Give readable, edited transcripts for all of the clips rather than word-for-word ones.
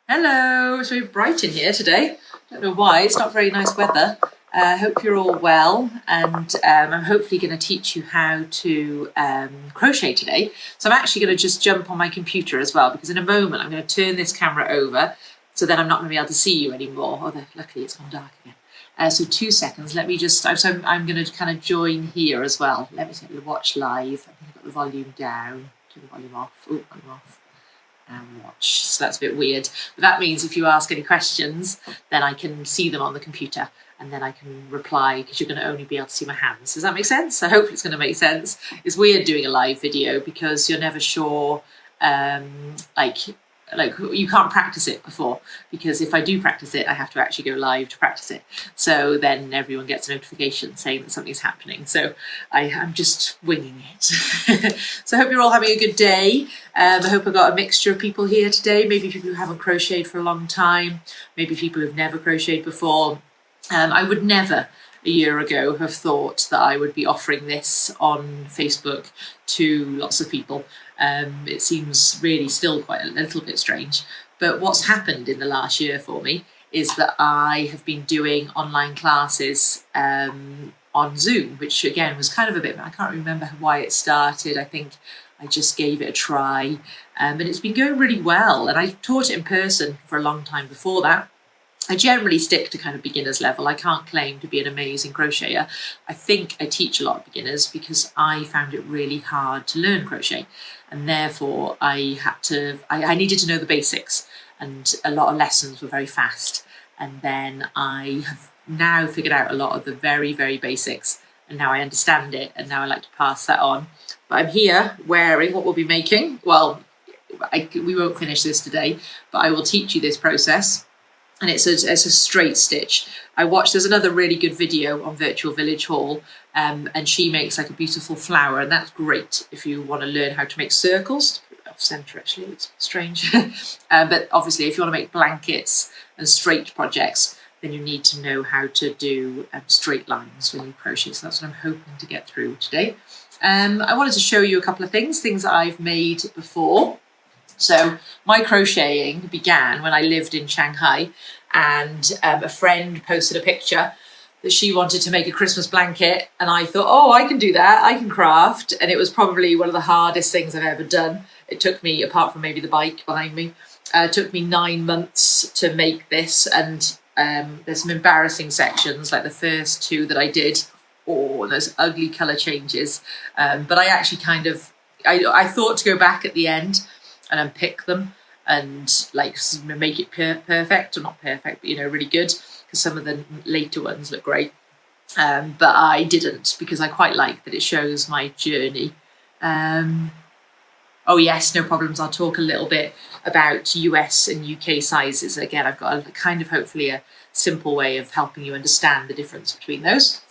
Hello, it's very bright in here today. Don't know why, it's not very nice weather. Hope you're all well, and I'm hopefully going to teach you how to crochet today. So I'm actually going to just jump on my computer as well, because in a moment I'm going to turn this camera over, so then I'm not going to be able to see you anymore. Although luckily it's gone dark again. So 2 seconds, let me just, I'm going to kind of join here as well. Let me see, watch live. I think I've got the volume down, turn the volume off, volume off. And watch, so that's a bit weird, but that means if you ask any questions then I can see them on the computer and then I can reply, because you're going to only be able to see my hands. Does that make sense? I hope it's going to make sense. It's weird doing a live video because you're never sure, like you can't practice it before, because if I do practice it I have to actually go live to practice it, so then everyone gets a notification saying that something's happening. So I'm just winging it. So I hope you're all having a good day. I hope I've got a mixture of people here today, maybe people who haven't crocheted for a long time, maybe people who've never crocheted before. I would never a year ago have thought that I would be offering this on Facebook to lots of people. It seems really still quite a little bit strange, but what's happened in the last year for me is that I have been doing online classes on Zoom, which again was kind of a bit, I can't remember why it started. I think I just gave it a try, and it's been going really well, and I taught it in person for a long time before that. I generally stick to kind of beginner's level. I can't claim to be an amazing crocheter. I think I teach a lot of beginners because I found it really hard to learn crochet, and therefore I needed to know the basics, and a lot of lessons were very fast. And then I have now figured out a lot of the very, very basics, and now I understand it, and now I like to pass that on. But I'm here wearing what we'll be making. Well, we won't finish this today, but I will teach you this process. And it's a straight stitch. There's another really good video on Virtual Village Hall, and she makes like a beautiful flower, and that's great if you want to learn how to make circles. Put it off centre actually, it's strange. But obviously if you want to make blankets and straight projects, then you need to know how to do straight lines when you crochet. So that's what I'm hoping to get through today. I wanted to show you a couple of things that I've made before. So my crocheting began when I lived in Shanghai, and a friend posted a picture that she wanted to make a Christmas blanket, and I thought, oh, I can do that, I can craft. And it was probably one of the hardest things I've ever done. It took me, apart from maybe the bike behind me, it took me 9 months to make this, and there's some embarrassing sections, like the first 2 that I did. Oh, those ugly colour changes. But I actually I thought to go back at the end and unpick them and like make it perfect, or not perfect, but really good, because some of the later ones look great. But I didn't, because I quite like that it shows my journey. Oh yes, no problems. I'll talk a little bit about US and UK sizes. Again, I've got hopefully a simple way of helping you understand the difference between those.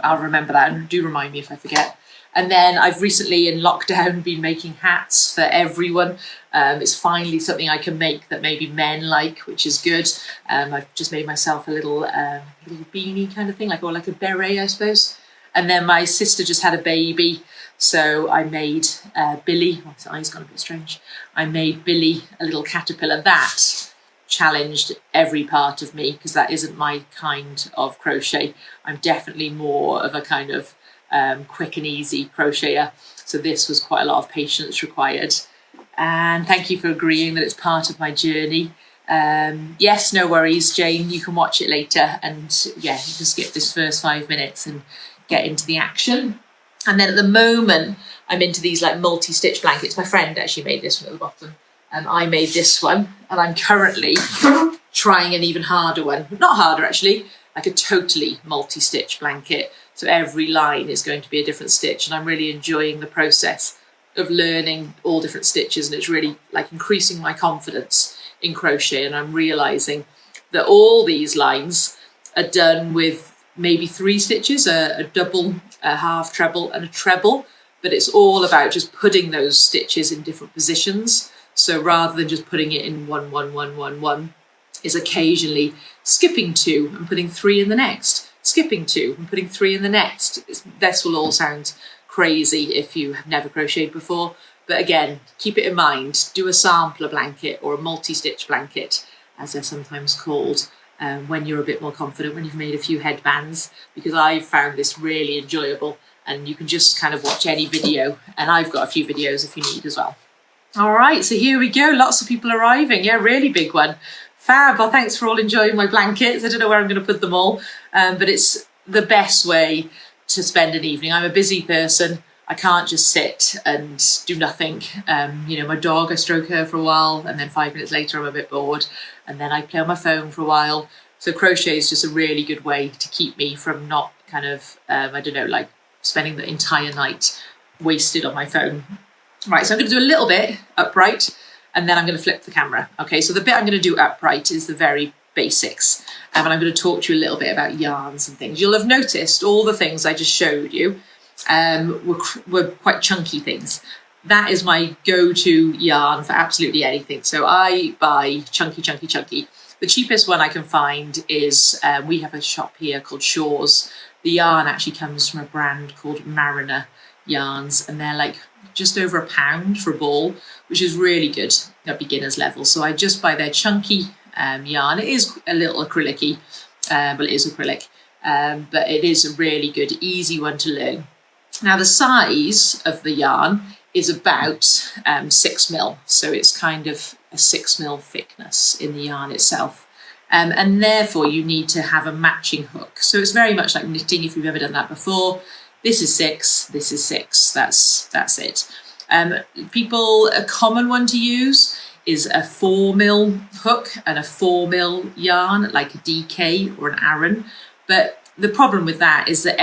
I'll remember that, and do remind me if I forget. And then I've recently in lockdown been making hats for everyone. It's finally something I can make that maybe men like, which is good. I've just made myself a little beanie kind of thing, like a beret, I suppose. And then my sister just had a baby, so I made Billy. Oh, his eyes gone a bit strange. I made Billy a little caterpillar. That challenged every part of me, because that isn't my kind of crochet. I'm definitely more of a kind of quick and easy crocheter, so this was quite a lot of patience required. And thank you for agreeing that it's part of my journey. Yes, no worries, Jane, you can watch it later, and yeah, you can skip this first 5 minutes and get into the action. And then at the moment I'm into these like multi-stitch blankets. My friend actually made this one at the bottom, and I made this one, and I'm currently trying an even harder one, not harder actually, like a totally multi-stitch blanket. So every line is going to be a different stitch, and I'm really enjoying the process of learning all different stitches, and it's really like increasing my confidence in crochet. And I'm realizing that all these lines are done with maybe 3 stitches, a double, a half treble and a treble, but it's all about just putting those stitches in different positions. So rather than just putting it in 1, 1, 1, 1, 1, is occasionally skipping 2 and putting 3 in the next, skipping 2 and putting 3 in the next. This will all sound crazy if you have never crocheted before, But again, keep it in mind, do a sampler blanket or a multi-stitch blanket, as they're sometimes called, when you're a bit more confident, when you've made a few headbands, because I've found this really enjoyable, and you can just kind of watch any video, and I've got a few videos if you need as well. All right, so here we go, lots of people arriving. Yeah, really big one. Fab. Well, thanks for all enjoying my blankets. I don't know where I'm going to put them all, but it's the best way to spend an evening. I'm a busy person. I can't just sit and do nothing. You know, my dog, I stroke her for a while, and then 5 minutes later I'm a bit bored, and then I play on my phone for a while. So crochet is just a really good way to keep me from not kind of, I don't know, like spending the entire night wasted on my phone. Right, so I'm going to do a little bit upright, and then I'm going to flip the camera. Okay, so the bit I'm going to do upright is the very basics, and I'm going to talk to you a little bit about yarns and things. You'll have noticed all the things I just showed you were quite chunky things. That is my go-to yarn for absolutely anything. So I buy chunky. The cheapest one I can find is, we have a shop here called Shaw's. The yarn actually comes from a brand called Mariner yarns, and they're like just over £1 for a ball, which is really good at beginner's level. So I just buy their chunky yarn. It is a little acrylic-y, but it is acrylic, but it is a really good, easy one to learn. Now the size of the yarn is about 6mm, so it's kind of a 6mm thickness in the yarn itself. And therefore you need to have a matching hook. So it's very much like knitting if you've ever done that before. This is 6, this is 6, that's it. A common one to use is a 4mm hook and a 4mm yarn, like a DK or an Aran. But the problem with that is that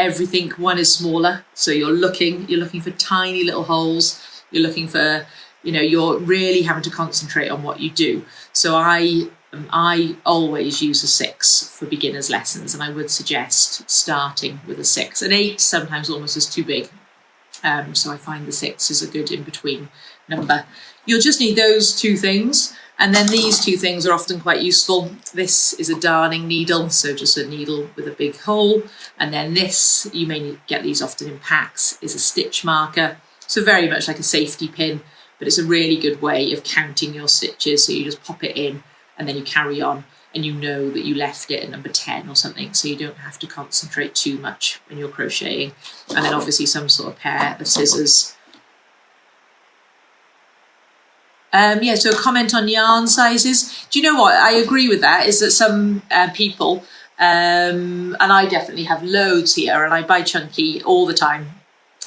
one is smaller. So you're looking for tiny little holes. You're looking for, you know, you're really having to concentrate on what you do. So I always use a 6 for beginners lessons, and I would suggest starting with a 6. An 8 sometimes almost is too big. So I find the 6 is a good in-between number. You'll just need those two things. And then these two things are often quite useful. This is a darning needle, so just a needle with a big hole. And then this, you may get these often in packs, is a stitch marker. So very much like a safety pin, but it's a really good way of counting your stitches. So you just pop it in and then you carry on, and you know that you left it at number 10 or something, so you don't have to concentrate too much when you're crocheting. And then obviously some sort of pair of scissors. Yeah, so a comment on yarn sizes. Do you know what? I agree with that, is that some people, and I definitely have loads here, and I buy chunky all the time,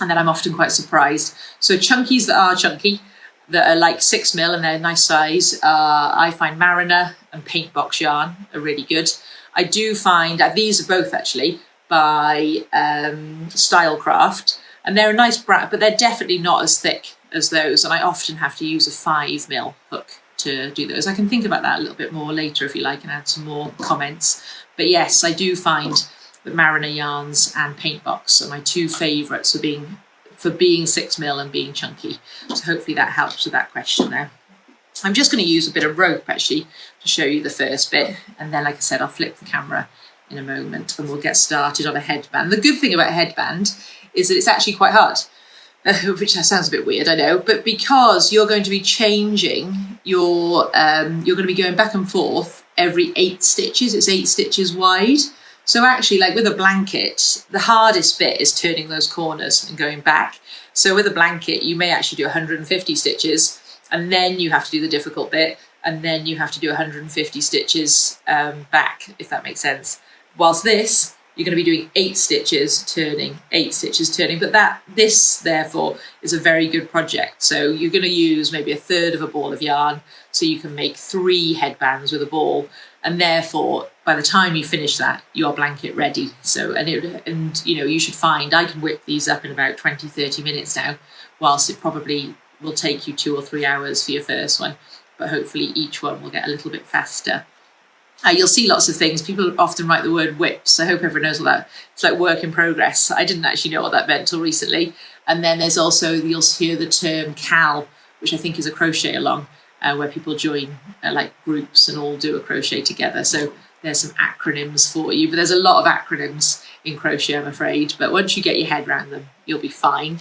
and then I'm often quite surprised. So chunkies that are chunky, that are like 6mm and they're nice size, I find Mariner and Paint Box yarn are really good. I do find, these are both actually by Stylecraft, and they're a nice brand, but they're definitely not as thick as those, and I often have to use a 5mm hook to do those. I can think about that a little bit more later if you like and add some more comments. But yes, I do find that Mariner yarns and Paint Box are my two favourites for being 6mm and being chunky. So hopefully that helps with that question there. I'm just going to use a bit of rope actually to show you the first bit, and then like I said, I'll flip the camera in a moment and we'll get started on a headband. The good thing about a headband is that it's actually quite hard. Which sounds a bit weird, I know, but because you're going to be changing your, you're going to be going back and forth every 8 stitches, it's 8 stitches wide. So actually, like with a blanket, the hardest bit is turning those corners and going back. So with a blanket, you may actually do 150 stitches, and then you have to do the difficult bit, and then you have to do 150 stitches back, if that makes sense. Whilst this, you're going to be doing 8 stitches, turning, 8 stitches, turning. But this, therefore, is a very good project. So you're going to use maybe a third of a ball of yarn, so you can make 3 headbands with a ball. And therefore, by the time you finish that, you're blanket ready. So, and you know, you should find, I can whip these up in about 20, 30 minutes now, whilst it probably will take you 2 or 3 hours for your first one. But hopefully each one will get a little bit faster. You'll see lots of things. People often write the word whips. I hope everyone knows what that. It's like work in progress. I didn't actually know what that meant till recently. And then there's also, you'll hear the term cal, which I think is a crochet along, where people join like groups and all do a crochet together. So there's some acronyms for you, but there's a lot of acronyms in crochet, I'm afraid, but once you get your head around them, you'll be fine.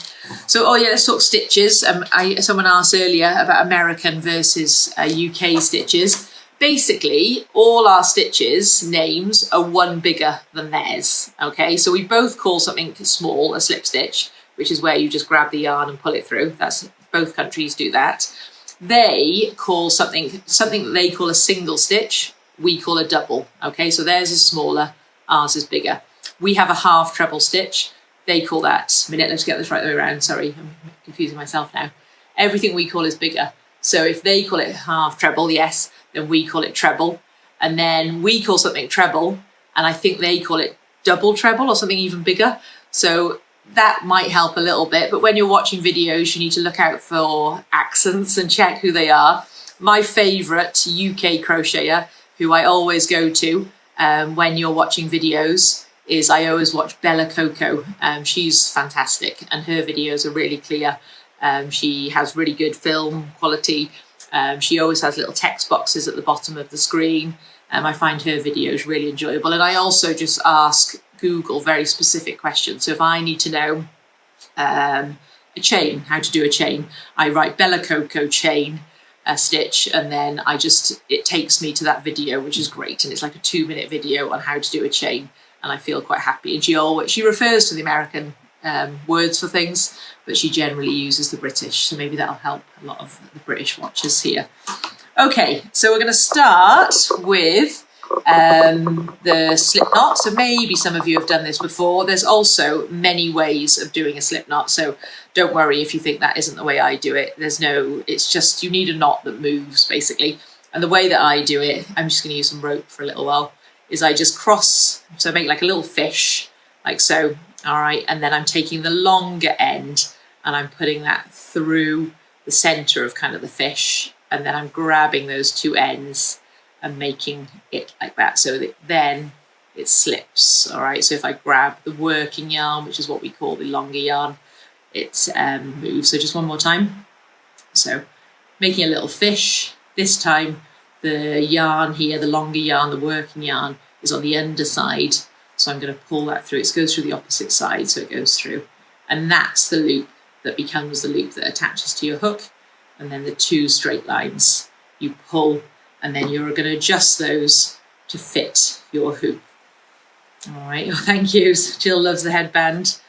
So, oh yeah, let's talk stitches. Someone asked earlier about American versus UK stitches. Basically, all our stitches names are one bigger than theirs, okay? So we both call something small a slip stitch, which is where you just grab the yarn and pull it through. That's, both countries do that. They call something that they call a single stitch, we call a double, okay? So theirs is smaller, ours is bigger. We have a half treble stitch. They call that, let's get this right the way around. Sorry, I'm confusing myself now. Everything we call is bigger. So if they call it half treble, yes, then we call it treble. And then we call something treble, and I think they call it double treble or something even bigger. So that might help a little bit. But when you're watching videos, you need to look out for accents and check who they are. My favourite UK crocheter, who I always go to when you're watching videos, is I always watch Bella Coco. She's fantastic and her videos are really clear. She has really good film quality. She always has little text boxes at the bottom of the screen. I find her videos really enjoyable. And I also just ask Google very specific questions. So if I need to know a chain, how to do a chain, I write Bella Coco chain stitch, and then it takes me to that video, which is great. And it's like a 2-minute video on how to do a chain. And I feel quite happy. And she refers to the American words for things, but she generally uses the British. So maybe that'll help a lot of the British watchers here. Okay, so we're going to start with the slipknot. So maybe some of you have done this before. There's also many ways of doing a slipknot. So don't worry if you think that isn't the way I do it. It's just you need a knot that moves basically. And the way that I do it, I'm just going to use some rope for a little while, is I just cross, so I make like a little fish, like so, all right, and then I'm taking the longer end and I'm putting that through the center of kind of the fish, and then I'm grabbing those two ends and making it like that so that then it slips, all right? So if I grab the working yarn, which is what we call the longer yarn, it moves. So just one more time. So making a little fish, this time the yarn here, the longer yarn, the working yarn, is on the underside. So I'm going to pull that through. It goes through the opposite side, so it goes through. And that's the loop that becomes the loop that attaches to your hook. And then the two straight lines you pull, and then you're going to adjust those to fit your hoop. All right, oh, thank you. Jill loves the headband.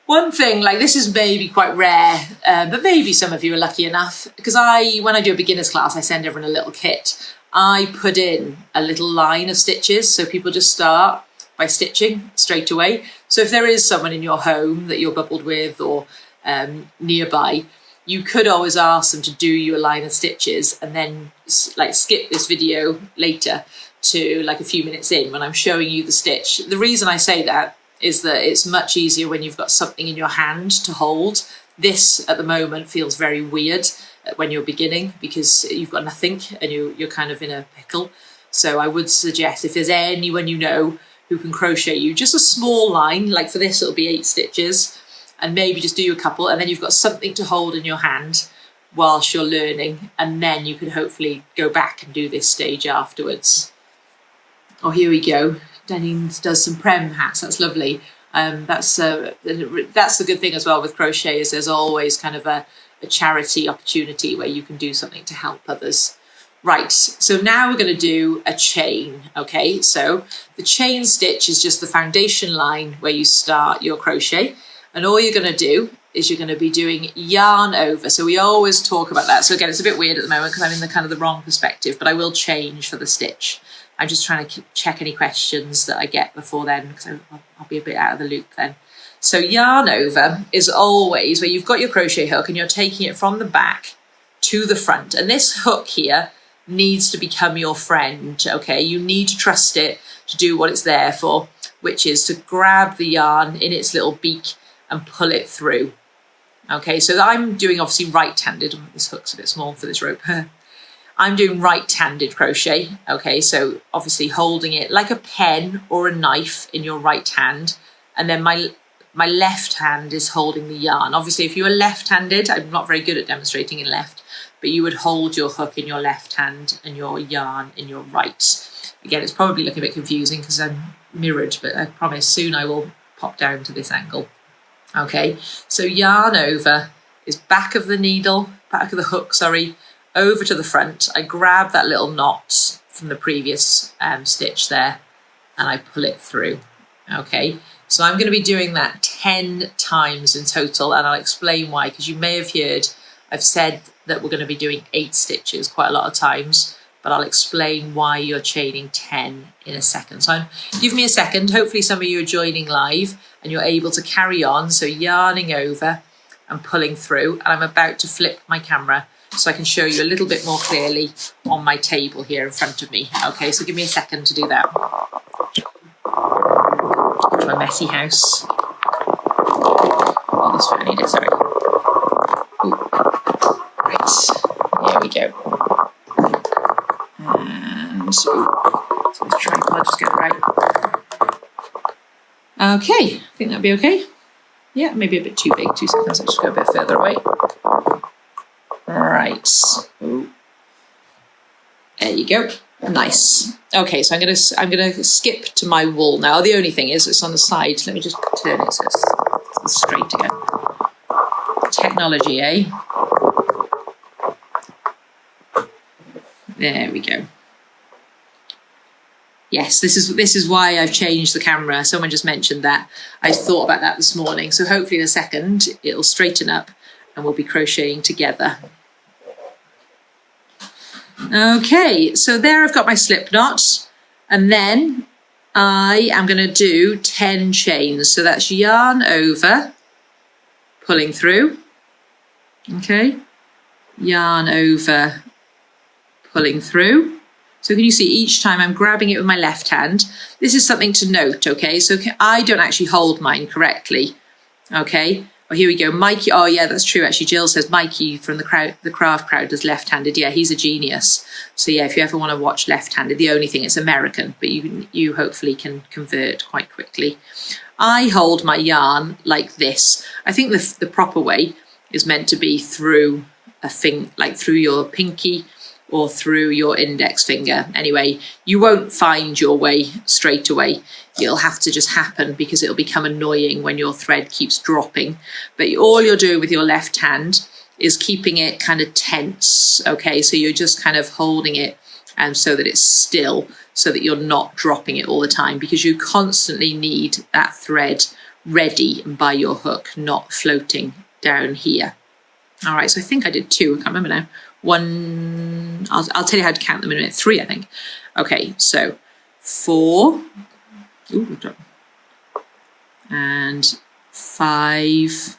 One thing, like this is maybe quite rare, but maybe some of you are lucky enough, because when I do a beginner's class, I send everyone a little kit. I put in a little line of stitches, so people just start by stitching straight away. So if there is someone in your home that you're bubbled with or nearby, you could always ask them to do you a line of stitches and then like skip this video later to like a few minutes in when I'm showing you the stitch. The reason I say that is that it's much easier when you've got something in your hand to hold. This at the moment feels very weird when you're beginning because you've got nothing and you're kind of in a pickle. So I would suggest if there's anyone you know who can crochet you just a small line, like for this it'll be 8 stitches, and maybe just do a couple, and then you've got something to hold in your hand whilst you're learning, and then you can hopefully go back and do this stage afterwards. Oh, here we go. Denny does some prem hats. That's lovely. That's the good thing as well with crochet, is there's always kind of a charity opportunity where you can do something to help others. Right, so now we're going to do a chain, okay? So the chain stitch is just the foundation line where you start your crochet, and all you're going to do is you're going to be doing yarn over. So we always talk about that. So again, it's a bit weird at the moment because I'm in the kind of the wrong perspective, but I will change for the stitch. I'm just trying to check any questions that I get before then, because I'll be a bit out of the loop then. So yarn over is always where you've got your crochet hook and you're taking it from the back to the front. And this hook here needs to become your friend, okay? You need to trust it to do what it's there for, which is to grab the yarn in its little beak and pull it through. Okay, so I'm doing obviously right-handed. This hook's a bit small for this rope. I'm doing right-handed crochet, okay? So obviously holding it like a pen or a knife in your right hand, and then my left hand is holding the yarn. Obviously, if you are left-handed, I'm not very good at demonstrating in left, but you would hold your hook in your left hand and your yarn in your right. Again, it's probably looking a bit confusing because I'm mirrored, but I promise soon I will pop down to this angle. Okay, so yarn over is back of the needle, back of the hook, sorry, over to the front. I grab that little knot from the previous stitch there and I pull it through. Okay, so I'm going to be doing that 10 times in total, and I'll explain why, because you may have heard I've said that we're going to be doing 8 stitches quite a lot of times, but I'll explain why you're chaining 10 in a second. So give me a second. Hopefully some of you are joining live and you're able to carry on. So yarning over and pulling through, and I'm about to flip my camera so I can show you a little bit more clearly on my table here in front of me. Okay, so give me a second to do that. To my messy house. Oh, this one I need it, sorry. Ooh. Right, here we go. And so let's try and just get it right. Okay, I think that'd be okay. Yeah, maybe a bit too big, 2 seconds, I'll just go a bit further away. Right, ooh. There you go, nice. Okay, so I'm gonna skip to my wool now. The only thing is it's on the side. Let me just turn it so it's straight again. Technology, eh? There we go. Yes, this is why I've changed the camera. Someone just mentioned that. I thought about that this morning. So hopefully in a second it'll straighten up and we'll be crocheting together. Okay, so there I've got my slip knot, and then I am going to do 10 chains. So that's yarn over, pulling through. Okay, yarn over, pulling through. So can you see each time I'm grabbing it with my left hand? This is something to note, okay? So I don't actually hold mine correctly, okay? Oh, here we go, Mikey. Oh yeah, that's true. Actually, Jill says Mikey from the craft crowd does left-handed. Yeah, he's a genius. So yeah, if you ever want to watch left-handed, the only thing, it's American, but you hopefully can convert quite quickly. I hold my yarn like this. I think the proper way is meant to be through a like through your pinky or through your index finger. Anyway, you won't find your way straight away. It'll have to just happen because it'll become annoying when your thread keeps dropping. But all you're doing with your left hand is keeping it kind of tense, okay? So you're just kind of holding it so that it's still, so that you're not dropping it all the time, because you constantly need that thread ready by your hook, not floating down here. All right, so I think I did 2, I can't remember now. 1, I'll tell you how to count them in a minute. 3, I think. Okay, so 4, ooh, and 5,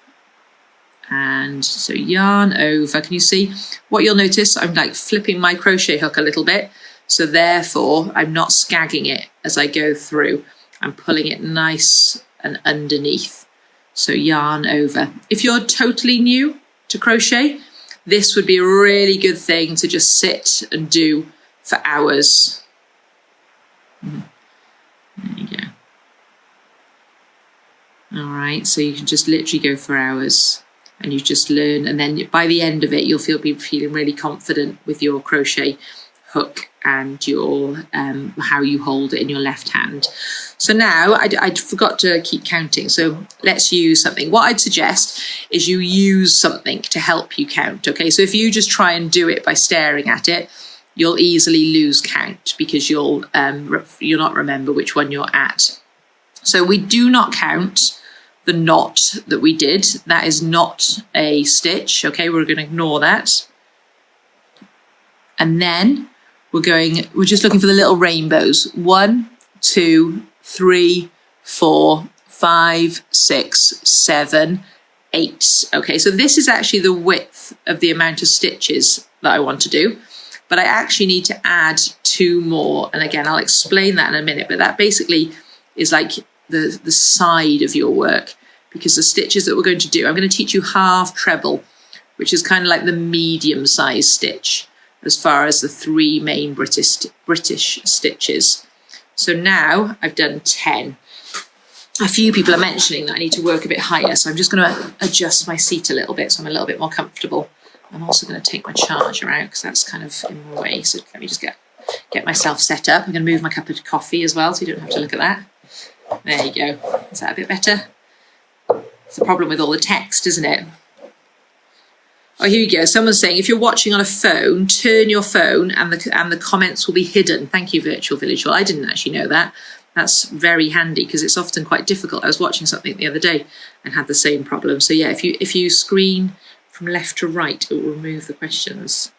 and so yarn over. Can you see what you'll notice? I'm like flipping my crochet hook a little bit, so therefore I'm not scagging it as I go through. I'm pulling it nice and underneath. So yarn over. If you're totally new to crochet, this would be a really good thing to just sit and do for hours. There you go. All right, so you can just literally go for hours and you just learn, and then by the end of it you'll be feeling really confident with your crochet hook and your how you hold it in your left hand. So now I forgot to keep counting, so let's use something. What I'd suggest is you use something to help you count, okay? So if you just try and do it by staring at it, you'll easily lose count because you'll not remember which one you're at. So we do not count the knot that we did. That is not a stitch, okay? We're going to ignore that. And then we're just looking for the little rainbows. 1, 2, 3, 4, 5, 6, 7, 8. Okay, so this is actually the width of the amount of stitches that I want to do, but I actually need to add 2 more. And again, I'll explain that in a minute, but that basically is like the side of your work, because the stitches that we're going to do, I'm going to teach you half treble, which is kind of like the medium size stitch as far as the 3 main British stitches. So now I've done 10. A few people are mentioning that I need to work a bit higher, so I'm just going to adjust my seat a little bit so I'm a little bit more comfortable. I'm also going to take my charger out because that's kind of in my way. So let me just get myself set up. I'm going to move my cup of coffee as well, so you don't have to look at that. There you go. Is that a bit better? It's the problem with all the text, isn't it? Oh, here you go. Someone's saying, if you're watching on a phone, turn your phone and the comments will be hidden. Thank you, Virtual Village. Well, I didn't actually know that. That's very handy because it's often quite difficult. I was watching something the other day and had the same problem. So yeah, if you screen from left to right, it will remove the questions.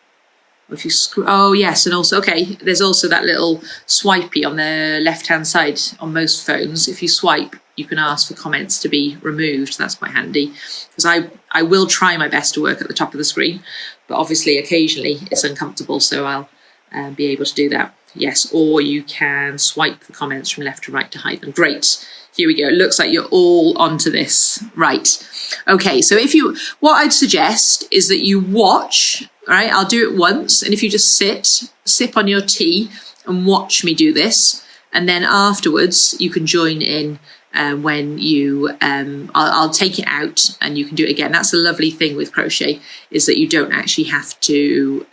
If you oh yes, and also, okay, there's also that little swipey on the left-hand side on most phones. If you swipe, you can ask for comments to be removed. That's quite handy because I will try my best to work at the top of the screen, but obviously occasionally it's uncomfortable, so I'll be able to do that. Yes, or you can swipe the comments from left to right to hide them. Great. Here we go. It looks like you're all onto this. Right. Okay, so what I'd suggest is that you watch, all right? I'll do it once, and if you just sip on your tea and watch me do this, and then afterwards you can join in when you, I'll take it out and you can do it again. That's a lovely thing with crochet, is that you don't actually have to,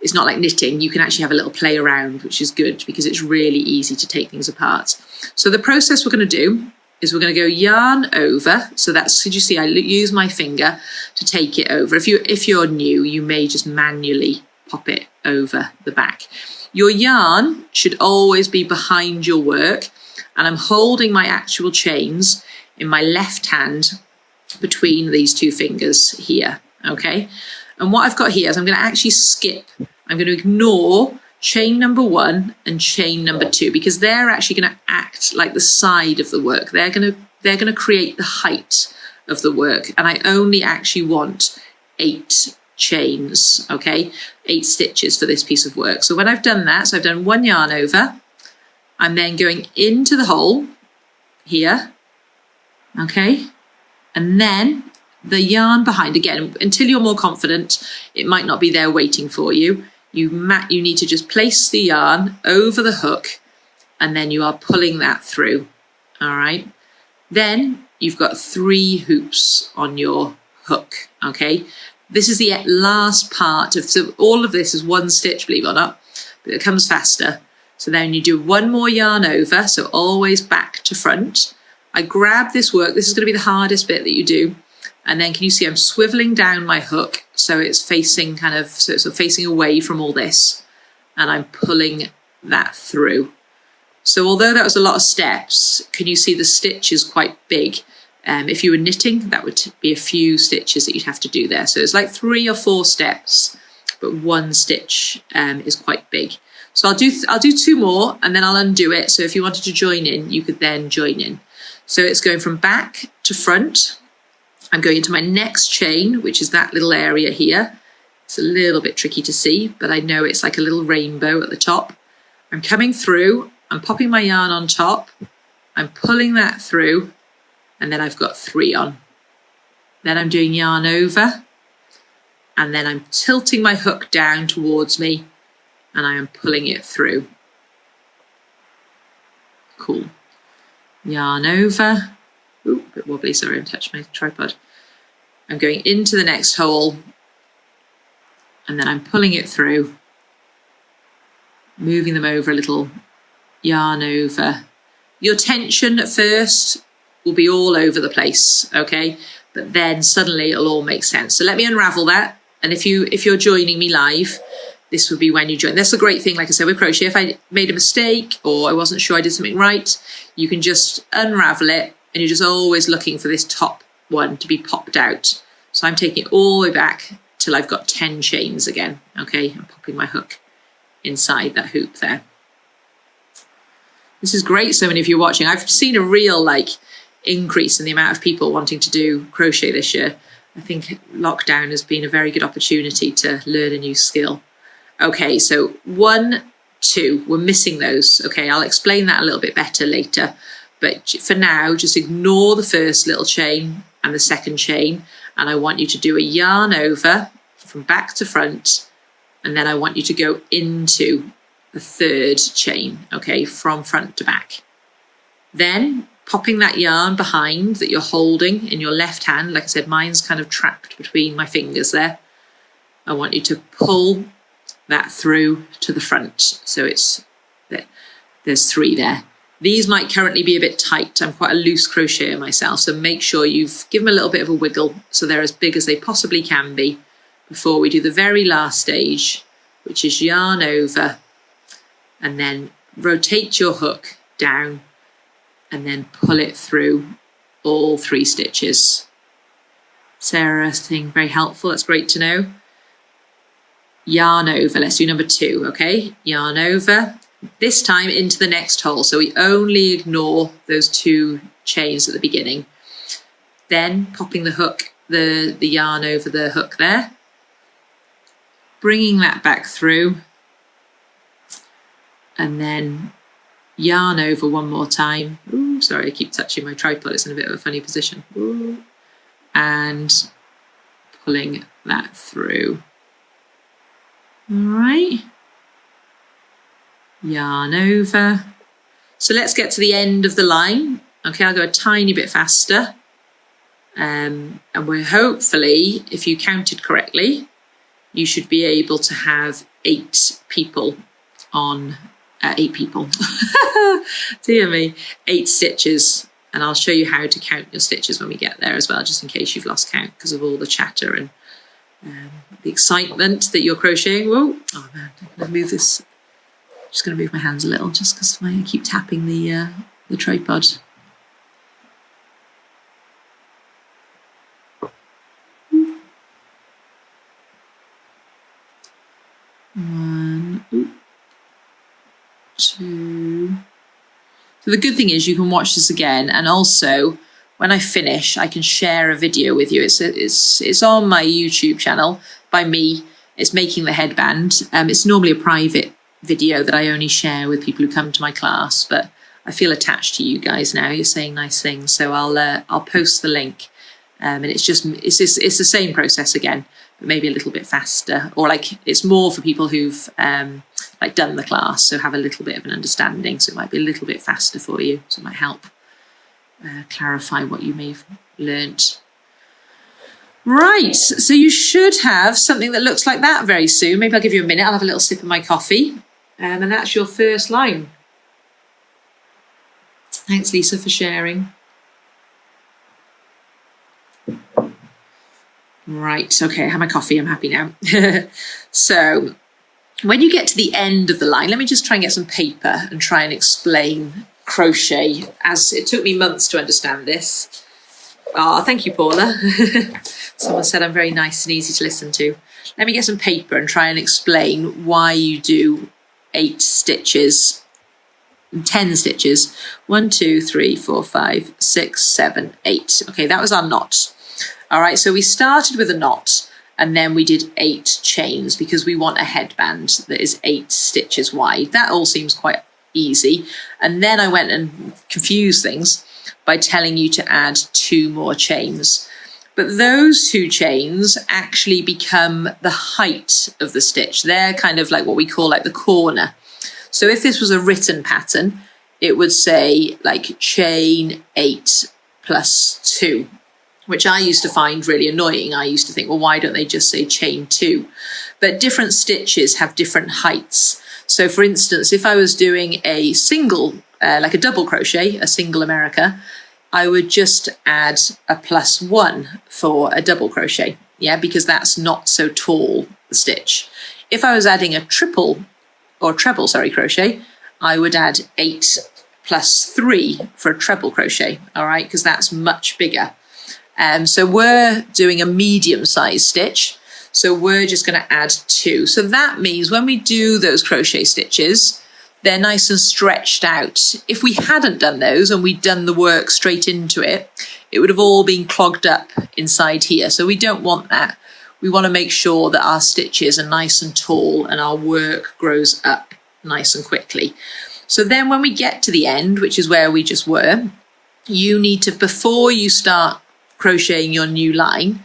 it's not like knitting. You can actually have a little play around, which is good because it's really easy to take things apart. So the process we're going to do is we're going to go yarn over. So that's, did you see, I use my finger to take it over. If you're new, you may just manually pop it over the back. Your yarn should always be behind your work, and I'm holding my actual chains in my left hand between these two fingers here, okay? And what I've got here is I'm going to actually skip. I'm going to ignore chain number 1 and chain number 2 because they're actually going to act like the side of the work. They're going to create the height of the work, and I only actually want 8 chains, okay? 8 stitches for this piece of work. So when I've done that, so I've done 1 yarn over, I'm then going into the hole here, okay? And then the yarn behind, again, until you're more confident, it might not be there waiting for you. You need to just place the yarn over the hook, and then you are pulling that through, all right? Then you've got 3 hoops on your hook, okay? This is the last part of, so all of this is 1 stitch, believe it or not, but it comes faster. So then you do 1 more yarn over, so always back to front. I grab this work, this is going to be the hardest bit that you do, and then can you see I'm swiveling down my hook so it's facing so it's facing away from all this, and I'm pulling that through. So although that was a lot of steps, can you see the stitch is quite big? If you were knitting, that would be a few stitches that you'd have to do there. So it's like 3 or 4 steps, but 1 stitch is quite big. So I'll do 2 more and then I'll undo it. So if you wanted to join in, you could then join in. So it's going from back to front. I'm going into my next chain, which is that little area here. It's a little bit tricky to see, but I know it's like a little rainbow at the top. I'm coming through, I'm popping my yarn on top, I'm pulling that through, and then I've got 3 on. Then I'm doing yarn over, and then I'm tilting my hook down towards me, and I am pulling it through. Cool. Yarn over. Ooh, a bit wobbly, sorry, I touched my tripod. I'm going into the next hole, and then I'm pulling it through, moving them over a little, yarn over. Your tension at first will be all over the place, okay? But then suddenly it'll all make sense. So let me unravel that. And if you're joining me live, this would be when you join. That's a great thing, like I said, with crochet. If I made a mistake or I wasn't sure I did something right, you can just unravel it, and you're just always looking for this top one to be popped out. So I'm taking it all the way back till I've got 10 chains again, okay? I'm popping my hook inside that hoop there. This is great, so many of you watching. I've seen a real increase in the amount of people wanting to do crochet this year. I think lockdown has been a very good opportunity to learn a new skill. Okay, so 1, 2, we're missing those. Okay, I'll explain that a little bit better later. But for now, just ignore the first little chain and the second chain. And I want you to do a yarn over from back to front. And then I want you to go into the 3rd chain, okay, from front to back. Then popping that yarn behind that you're holding in your left hand. Like I said, mine's kind of trapped between my fingers there. I want you to pull that through to the front. So it's there's 3 there. These might currently be a bit tight. I'm quite a loose crocheter myself, so make sure you've given them a little bit of a wiggle so they're as big as they possibly can be before we do the very last stage, which is yarn over and then rotate your hook down and then pull it through all 3 stitches. Sarah saying very helpful, that's great to know. Yarn over, let's do number 2, okay? Yarn over, this time into the next hole, so we only ignore those 2 chains at the beginning. Then popping the hook, the yarn over the hook there, bringing that back through, and then yarn over one more time. Ooh, sorry, I keep touching my tripod, it's in a bit of a funny position. Ooh. And pulling that through. All right. Yarn over. So let's get to the end of the line. Okay, I'll go a tiny bit faster. And we're hopefully, if you counted correctly, you should be able to have 8 people on 8 people. Dear me, 8 stitches. And I'll show you how to count your stitches when we get there as well, just in case you've lost count because of all the chatter and the excitement that you're crocheting. Whoa, oh man, I'm going to move this. I'm just going to move my hands a little just because I keep tapping the tripod. One, 2. So the good thing is you can watch this again, and also when I finish, I can share a video with you. It's on my YouTube channel by me. It's making the headband. It's normally a private video that I only share with people who come to my class, but I feel attached to you guys now. You're saying nice things, so I'll post the link. And it's the same process again, but maybe a little bit faster, or like it's more for people who've like done the class, so have a little bit of an understanding. So it might be a little bit faster for you. So it might help clarify what you may have learnt. Right, so you should have something that looks like that very soon. Maybe I'll give you a minute. I'll have a little sip of my coffee, and that's your first line. Thanks, Lisa, for sharing. Right, okay, I have my coffee, I'm happy now. So when you get to the end of the line, let me just try and get some paper and try and explain crochet, as it took me months to understand this. Oh, thank you, Paula. Someone said I'm very nice and easy to listen to. Let me get some paper and try and explain why you do 8 stitches, 10 stitches. 1, 2, 3, 4, 5, 6, 7, 8. Okay, that was our knot. All right, so we started with a knot and then we did 8 chains because we want a headband that is 8 stitches wide. That all seems quite easy. And then I went and confused things by telling you to add 2 more chains. But those 2 chains actually become the height of the stitch. They're kind of like what we call like the corner. So if this was a written pattern, it would say like chain 8 plus 2. Which I used to find really annoying. I used to think, well, why don't they just say chain 2? But different stitches have different heights. So for instance, if I was doing a single, like a double crochet, a single America, I would just add a +1 for a double crochet, yeah, because that's not so tall, the stitch. If I was adding a triple or treble, crochet, I would add 8 plus 3 for a treble crochet, all right, because that's much bigger. So we're doing a medium-sized stitch, so we're just going to add 2. So that means when we do those crochet stitches, they're nice and stretched out. If we hadn't done those and we'd done the work straight into it, it would have all been clogged up inside here. So we don't want that. We want to make sure that our stitches are nice and tall and our work grows up nice and quickly. So then when we get to the end, which is where we just were, you need to, before you start crocheting your new line,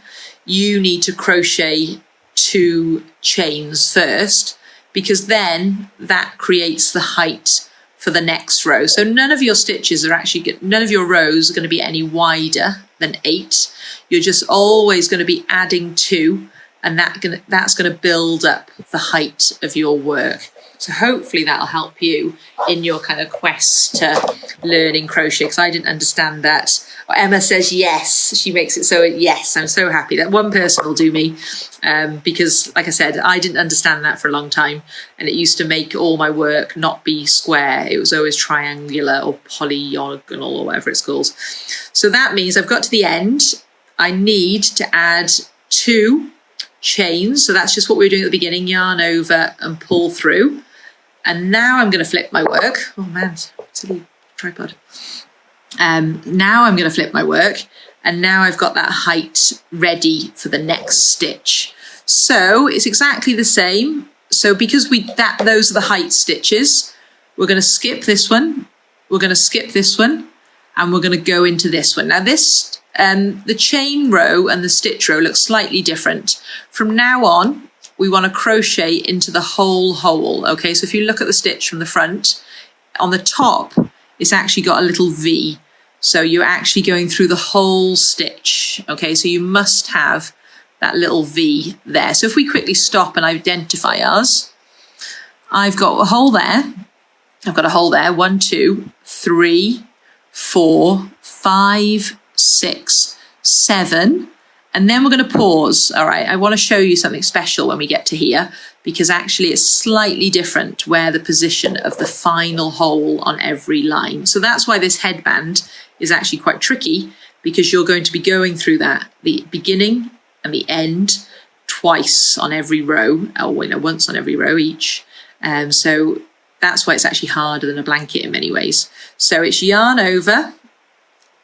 you need to crochet 2 chains first, because then that creates the height for the next row. So none of your stitches are actually, none of your rows are going to be any wider than 8. You're just always going to be adding 2 and that's going to build up the height of your work. So hopefully that'll help you in your kind of quest to learning crochet, because I didn't understand that. Emma says yes, she makes it so yes. I'm so happy that one person will do me, because like I said, I didn't understand that for a long time, and it used to make all my work not be square. It was always triangular or polygonal or whatever it's called. So that means I've got to the end. I need to add 2 chains. So that's just what we were doing at the beginning, yarn over and pull through. And now I'm going to flip my work. Oh man, silly tripod. Now I'm going to flip my work, and now I've got that height ready for the next stitch. So it's exactly the same. So because those are the height stitches, we're going to skip this one, we're going to skip this one, and we're going to go into this one. Now this, the chain row and the stitch row look slightly different. From now on, we want to crochet into the whole hole. Okay, so if you look at the stitch from the front, on the top, it's actually got a little V. So you're actually going through the whole stitch. Okay, so you must have that little V there. So if we quickly stop and identify ours, I've got a hole there. I've got a hole there. 1, 2, 3, 4, 5, 6, 7. And then we're going to pause. All right, I want to show you something special when we get to here, because actually it's slightly different where the position of the final hole on every line. So that's why this headband is actually quite tricky, because you're going to be going through that, the beginning and the end, twice on every row, or once on every row each. So that's why it's actually harder than a blanket in many ways. So it's yarn over.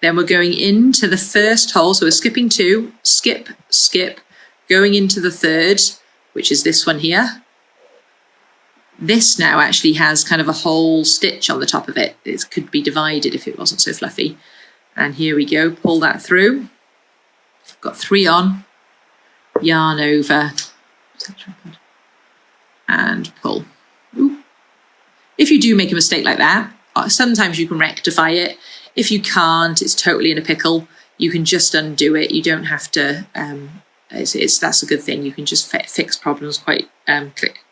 Then we're going into the first hole. So we're skipping 2, skip, skip, going into the third, which is this one here. This now actually has kind of a whole stitch on the top of it. It could be divided if it wasn't so fluffy. And here we go, pull that through. Got 3 on, yarn over, and pull. Ooh. If you do make a mistake like that, sometimes you can rectify it. If you can't, it's totally in a pickle. You can just undo it. You don't have to, that's a good thing. You can just fix problems quite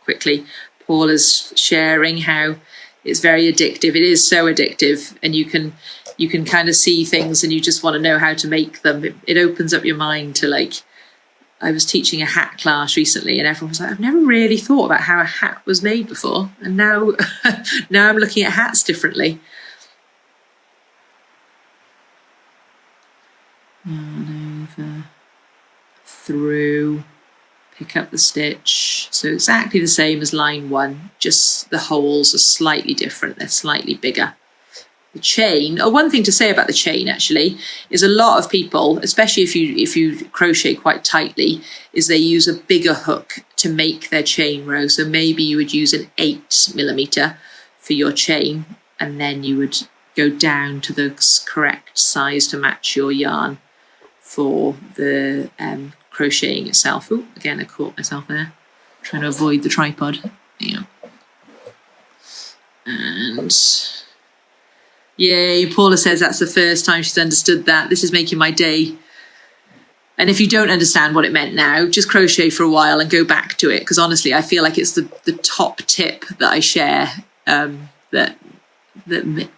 quickly. Paula's sharing how it's very addictive. It is so addictive, and you can kind of see things and you just want to know how to make them. It opens up your mind to, like, I was teaching a hat class recently and everyone was like, I've never really thought about how a hat was made before. And now, now I'm looking at hats differently. Yarn over, through, pick up the stitch. So exactly the same as line 1, just the holes are slightly different. They're slightly bigger. The chain, one thing to say about the chain actually is a lot of people, especially if you crochet quite tightly, is they use a bigger hook to make their chain row. So maybe you would use an 8mm for your chain, and then you would go down to the correct size to match your yarn for the crocheting itself. Oh, again, I caught myself there, trying to avoid the tripod. Yeah. And yay, Paula says that's the first time she's understood that. This is making my day. And if you don't understand what it meant now, just crochet for a while and go back to it, because honestly, I feel like it's the top tip that I share that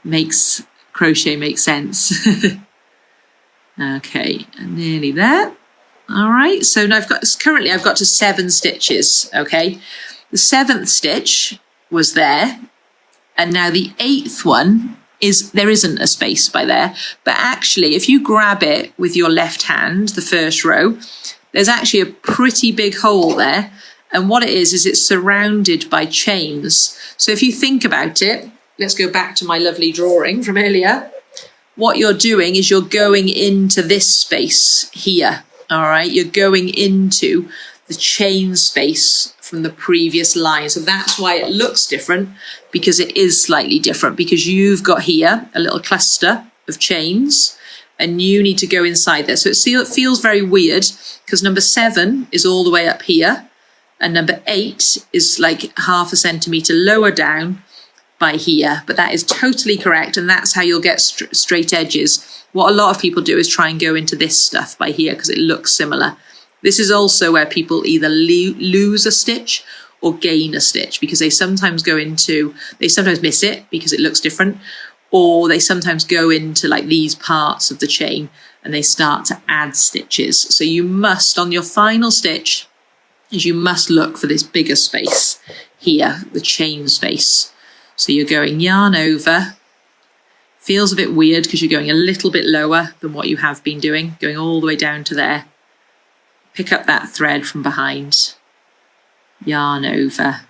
makes crochet make sense. Okay, nearly there. All right, so now currently I've got to 7 stitches. Okay, the 7th stitch was there, and now the 8th one there isn't a space by there, but actually if you grab it with your left hand, the first row, there's actually a pretty big hole there, and what it is it's surrounded by chains. So if you think about it, let's go back to my lovely drawing from earlier. What you're doing is you're going into this space here. All right, you're going into the chain space from the previous line. So that's why it looks different, because it is slightly different, because you've got here a little cluster of chains and you need to go inside there. So it feels very weird because number 7 is all the way up here and number 8 is like ½ centimetre lower down by here, but that is totally correct, and that's how you'll get straight edges. What a lot of people do is try and go into this stuff by here because it looks similar, This is also where people either lose a stitch or gain a stitch, because they sometimes miss it because it looks different, or they sometimes go into like these parts of the chain and they start to add stitches. So you must, on your final stitch, you must look for this bigger space here, the chain space. So you're going yarn over. Feels a bit weird because you're going a little bit lower than what you have been doing, going all the way down to there. Pick up that thread from behind, yarn over,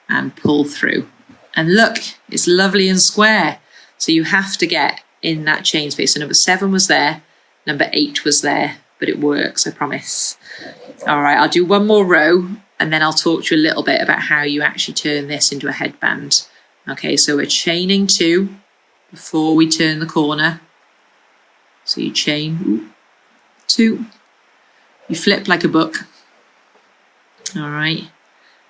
and pull through. And look, it's lovely and square. So you have to get in that chain space. So number 7 was there, number 8 was there, but it works, I promise. All right, I'll do one more row and then I'll talk to you a little bit about how you actually turn this into a headband. Okay, so we're chaining 2 before we turn the corner. So you chain 2, you flip like a book. All right,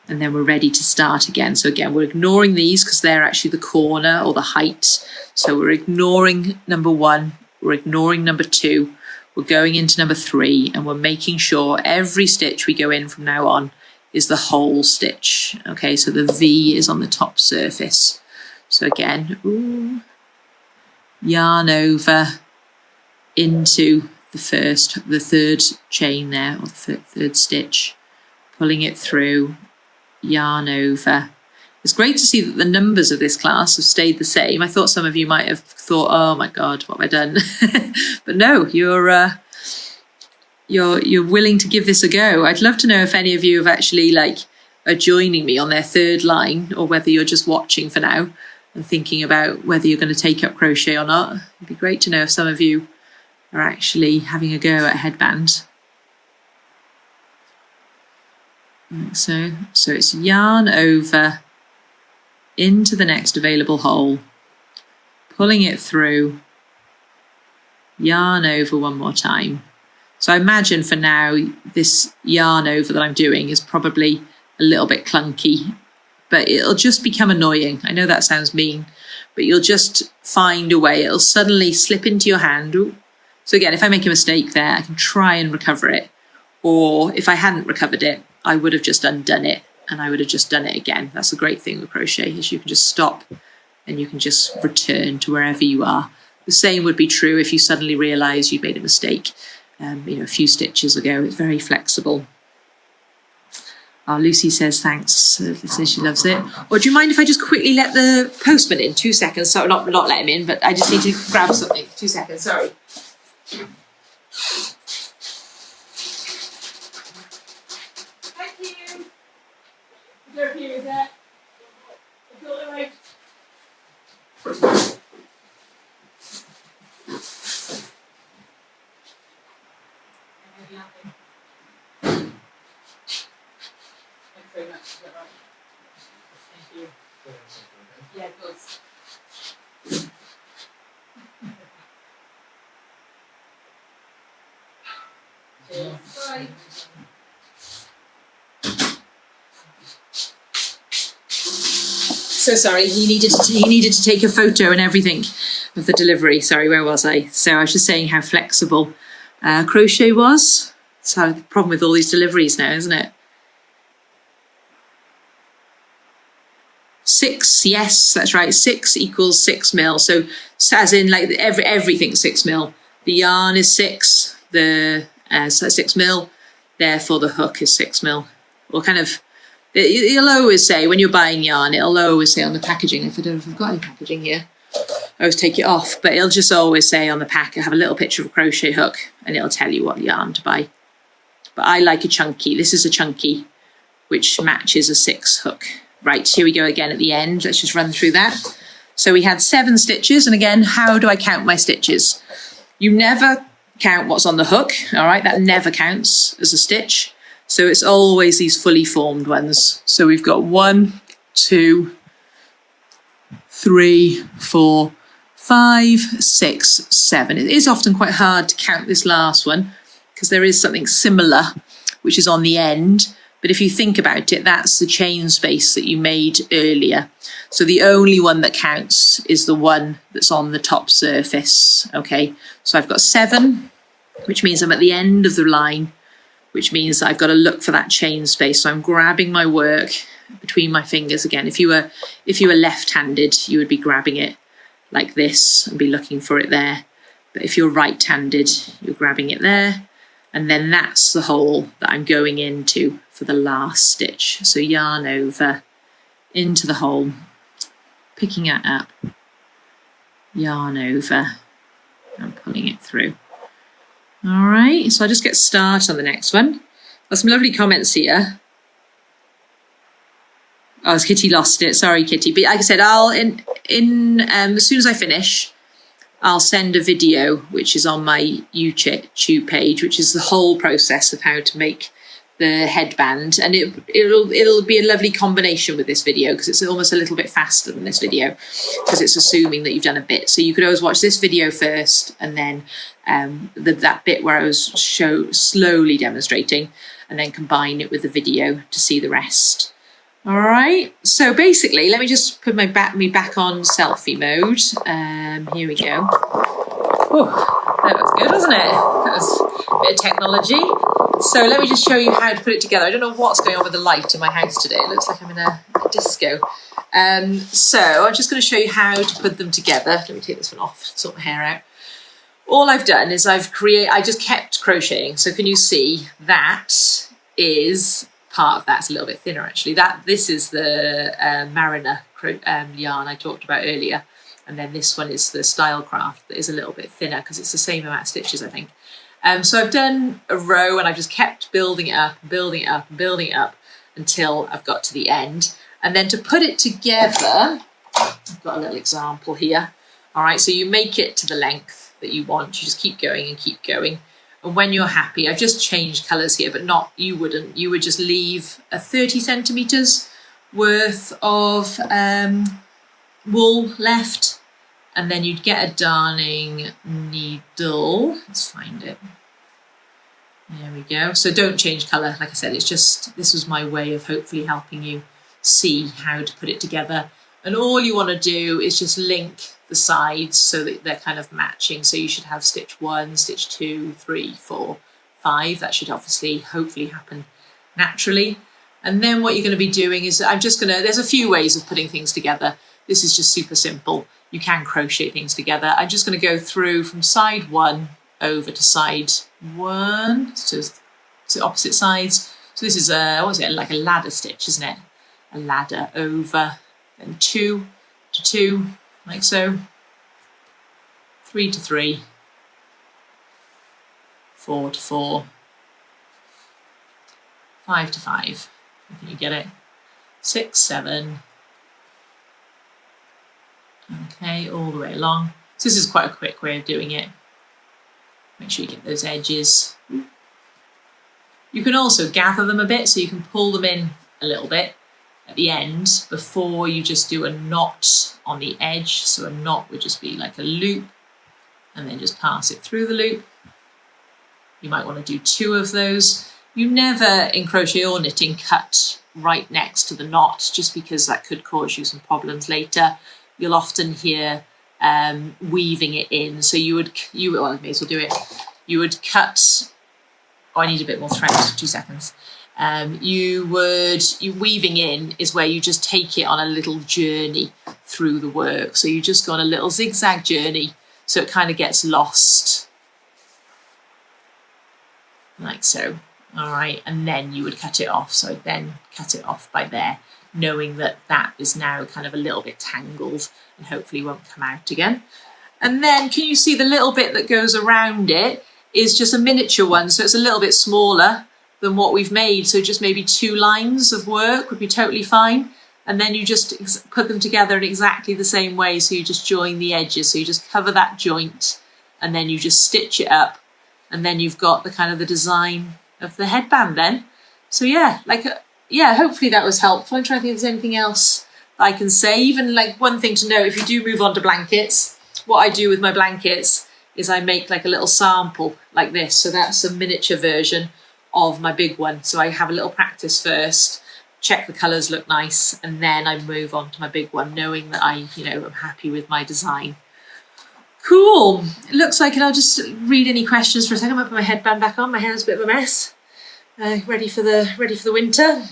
and then we're ready to start again. So again, we're ignoring these because they're actually the corner or the height. So we're ignoring number 1, we're ignoring number 2, we're going into number 3, and we're making sure every stitch we go in from now on is the whole stitch. Okay, so the V is on the top surface. So again, yarn over into the third chain there, or the third stitch, pulling it through, yarn over. It's great to see that the numbers of this class have stayed the same. I thought some of you might have thought, oh my God, what have I done? But no, you're willing to give this a go. I'd love to know if any of you have actually are joining me on their 3rd line, or whether you're just watching for now and thinking about whether you're going to take up crochet or not. It'd be great to know if some of you are actually having a go at a headband. So it's yarn over into the next available hole, pulling it through, yarn over one more time. So I imagine for now this yarn over that I'm doing is probably a little bit clunky, but it'll just become annoying. I know that sounds mean, but you'll just find a way. It'll suddenly slip into your hand. Ooh. So again, if I make a mistake there, I can try and recover it. Or if I hadn't recovered it, I would have just undone it and I would have just done it again. That's the great thing with crochet, is you can just stop and you can just return to wherever you are. The same would be true if you suddenly realise you'd made a mistake a few stitches ago. It's very flexible. Oh, Lucy says thanks. Says she loves it. Or do you mind if I just quickly let the postman in? 2 seconds. So not let him in, but I just need to grab something. 2 seconds. Sorry. Thank you. They're here, there. I've got it right. Very much. Is that right? Thank you. Yeah, good. Bye. So sorry, he needed to take a photo and everything of the delivery. Sorry, where was I? So I was just saying how flexible crochet was. So the problem with all these deliveries now, isn't it? 6, yes, that's right. 6 equals 6 mil. So as in everything's 6 mil. The yarn is 6, so 6 mil. Therefore, the hook is 6 mil. Or kind of, it'll always say when you're buying yarn, it'll always say on the packaging. If I don't know if I've got any packaging here, I always take it off. But it'll just always say on the pack, I have a little picture of a crochet hook, and it'll tell you what yarn to buy. But I like a chunky. This is a chunky, which matches a 6 hook. Right, here we go again at the end. Let's just run through that. So we had 7 stitches. And again, how do I count my stitches? You never count what's on the hook. All right, that never counts as a stitch. So it's always these fully formed ones. So we've got 1, 2, 3, 4, 5, 6, 7. It is often quite hard to count this last one because there is something similar, which is on the end. But if you think about it, that's the chain space that you made earlier. So the only one that counts is the one that's on the top surface. Okay, so I've got 7, which means I'm at the end of the line. which means that I've got to look for that chain space. So I'm grabbing my work between my fingers again. If you were left-handed, you would be grabbing it like this and be looking for it there. But if you're right-handed, you're grabbing it there. And then that's the hole that I'm going into for the last stitch. So yarn over into the hole, picking it up, yarn over and pulling it through. All right, so I'll just get started on the next one. There's some lovely comments here. Oh, Kitty lost it. Sorry, Kitty. But like I said, I'll as soon as I finish, I'll send a video which is on my YouTube page, which is the whole process of how to make the headband, and it'll be a lovely combination with this video because it's almost a little bit faster than this video because it's assuming that you've done a bit. So you could always watch this video first and then that bit where I was slowly demonstrating, and then combine it with the video to see the rest. All right, so basically, let me just put me back on selfie mode. Here we go. Oh, that looks good, doesn't it? That was a bit of technology. So let me just show you how to put it together. I don't know what's going on with the light in my house today. It looks like I'm in a disco. So I'm just going to show you how to put them together. Let me take this one off, sort my hair out. All I've done is I just kept crocheting. So can you see that is part of that's a little bit thinner actually. This is the Mariner yarn I talked about earlier. And then this one is the Stylecraft that is a little bit thinner because it's the same amount of stitches, I think. So I've done a row and I've just kept building it up, building it up, building it up until I've got to the end. And then to put it together, I've got a little example here. All right, so you make it to the length that you want. You just keep going and keep going. And when you're happy, I've just changed colours here, but you wouldn't. You would just leave a 30 centimetres worth of wool left, and then you'd get a darning needle. Let's find it. There we go. So don't change colour. Like I said, it's just, this was my way of hopefully helping you see how to put it together. And all you want to do is just link the sides so that they're kind of matching. So you should have stitch 1, stitch 2, 3, 4, 5. That should obviously, hopefully happen naturally. And then what you're going to be doing is there's a few ways of putting things together. This is just super simple. You can crochet things together. I'm just going to go through from side 1 over to side 1, so to opposite sides. So this is like a ladder stitch, isn't it? A ladder over, then 2 to 2, like so, 3 to 3, 4 to 4, 5 to 5. I think you get it. 6, 7. Okay, all the way along. So this is quite a quick way of doing it. Make sure you get those edges. You can also gather them a bit, so you can pull them in a little bit at the end before you just do a knot on the edge. So a knot would just be like a loop and then just pass it through the loop. You might want to do 2 of those. You never in crochet or knitting cut right next to the knot, just because that could cause you some problems later. You'll often hear weaving it in. So I may as well do it. You would cut, I need a bit more thread, 2 seconds. Weaving in is where you just take it on a little journey through the work. So you just go on a little zigzag journey so it kind of gets lost. Like so. All right, and then you would cut it off. So I'd then cut it off by there, knowing that that is now kind of a little bit tangled and hopefully won't come out again. And then can you see the little bit that goes around it is just a miniature one. So it's a little bit smaller than what we've made. So just maybe 2 lines of work would be totally fine. And then you just put them together in exactly the same way. So you just join the edges. So you just cover that joint and then you just stitch it up. And then you've got the kind of the design of the headband then. So yeah, hopefully that was helpful. I'm trying to think if there's anything else I can say. Even like one thing to know, if you do move on to blankets, what I do with my blankets is I make like a little sample like this. So that's a miniature version of my big one. So I have a little practice first, check the colours look nice, and then I move on to my big one, knowing that I'm happy with my design. Cool. It looks like, and I'll just read any questions for a second. I'm going to put my headband back on. My hair's a bit of a mess. ready for the winter.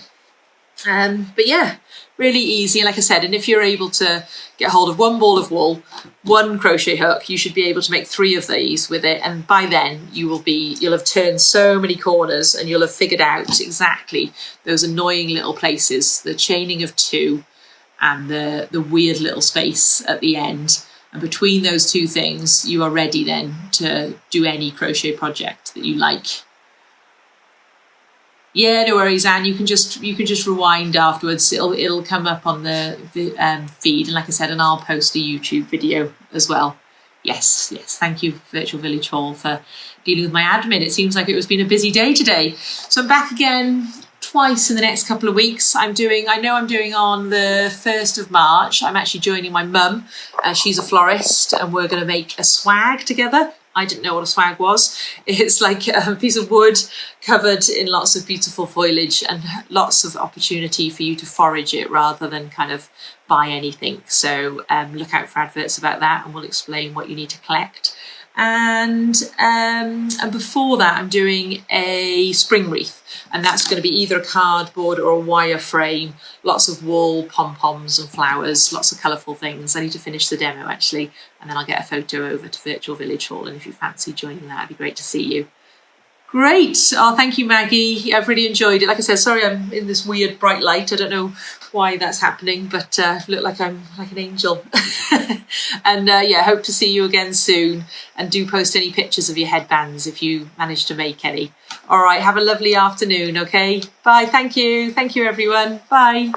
But yeah, really easy. And like I said, and if you're able to get hold of one ball of wool, one crochet hook, you should be able to make 3 of these with it. And by then you'll have turned so many corners, and you'll have figured out exactly those annoying little places, the chaining of 2 and the weird little space at the end. And between those 2 things, you are ready then to do any crochet project that you like. Yeah, no worries, Anne. You can just rewind afterwards. It'll come up on the feed, and like I said, and I'll post a YouTube video as well. Yes. Thank you, Virtual Village Hall, for dealing with my admin. It seems like it has been a busy day today. So I'm back again twice in the next couple of weeks. I know I'm doing on the 1st of March. I'm actually joining my mum. She's a florist, and we're going to make a swag together. I didn't know what a swag was. It's like a piece of wood covered in lots of beautiful foliage and lots of opportunity for you to forage it rather than kind of buy anything. So look out for adverts about that, and we'll explain what you need to collect. And before that, I'm doing a spring wreath, and that's going to be either a cardboard or a wire frame, lots of wool, pom-poms and flowers, lots of colourful things. I need to finish the demo actually, and then I'll get a photo over to Virtual Village Hall, and if you fancy joining that, it'd be great to see you. Great. Oh, thank you, Maggie. I've really enjoyed it. Like I said, sorry I'm in this weird bright light. I don't know why that's happening, but look like I'm like an angel. And yeah, hope to see you again soon. And do post any pictures of your headbands if you manage to make any. All right, have a lovely afternoon, okay? Bye. Thank you. Thank you, everyone. Bye.